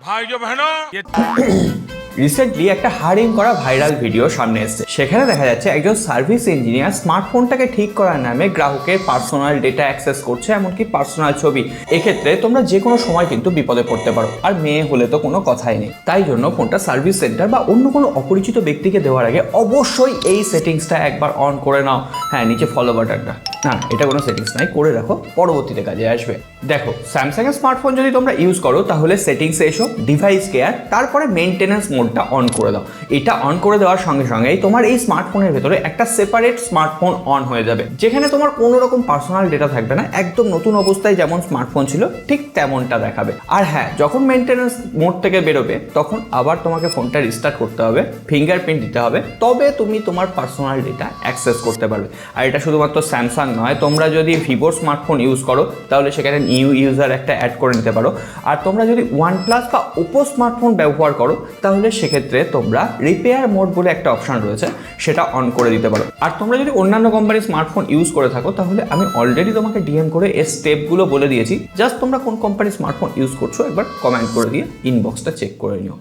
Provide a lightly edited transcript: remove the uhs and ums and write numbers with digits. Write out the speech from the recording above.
भाइयों बहनों ये রিসেন্টলি একটা হারিং করা ভাইরাল ভিডিও সামনে এসেছে। সেখানে দেখা যাচ্ছে একজন সার্ভিস ইঞ্জিনিয়ার স্মার্টফোনটাকে ঠিক করার নামে গ্রাহকের পার্সোনাল ডেটা অ্যাক্সেস করছে, এমনকি পার্সোনাল ছবি। এক্ষেত্রে তোমরা যে কোনো সময় কিন্তু বিপদে পড়তে পারো, আর মেয়ে হলে তো কোনো কথাই নেই। তাই জন্য ফোনটা সার্ভিস সেন্টার বা অন্য কোনো অপরিচিত ব্যক্তিকে দেওয়ার আগে অবশ্যই এই সেটিংসটা একবার অন করে নাও। হ্যাঁ, নিচে ফলো বাটনটা, না এটা কোনো সেটিংস নাই, করে রাখো, পরবর্তীতে কাজে আসবে। দেখো, স্যামসাং এর স্মার্টফোন যদি তোমরা ইউজ করো তাহলে সেটিংসে এসো, ডিভাইস কেয়ার, তারপরে মেইনটেনেন্স মোডটা অন করে দাও। এটা অন করে দেওয়ার সঙ্গে সঙ্গেই তোমার এই স্মার্টফোনের ভেতরে একটা সেপারেট স্মার্টফোন অন হয়ে যাবে, যেখানে তোমার কোনো রকম পার্সোনাল ডেটা থাকবে না। একদম নতুন অবস্থায় যেমন স্মার্টফোন ছিল ঠিক তেমনটা দেখাবে। আর হ্যাঁ, যখন মেইনটেনেন্স মোড থেকে বেরোবে তখন আবার তোমাকে ফোনটা রিস্টার্ট করতে হবে, ফিঙ্গারপ্রিন্ট দিতে হবে, তবে তুমি তোমার পার্সোনাল ডেটা অ্যাক্সেস করতে পারবে। আর এটা শুধুমাত্র স্যামসাং নয়, তোমরা যদি ভিভোর স্মার্টফোন ইউজ করো তাহলে সেখানে নিউ ইউজার একটা অ্যাড করে নিতে পারো। আর তোমরা যদি ওয়ানপ্লাস বা ওপো স্মার্টফোন ব্যবহার করো তাহলে সেক্ষেত্রে তোমরা রিপেয়ার মোড বলে একটা অপশন রয়েছে, সেটা অন করে দিতে পারো। আর তোমরা যদি অন্যান্য কোম্পানির স্মার্টফোন ইউজ করে থাকো তাহলে আমি অলরেডি তোমাকে ডিএম করে এর স্টেপগুলো বলে দিয়েছি। জাস্ট তোমরা কোন কোম্পানির স্মার্টফোন ইউজ করছো একবার কমেন্ট করে দিয়ে ইনবক্সটা চেক করে নিও।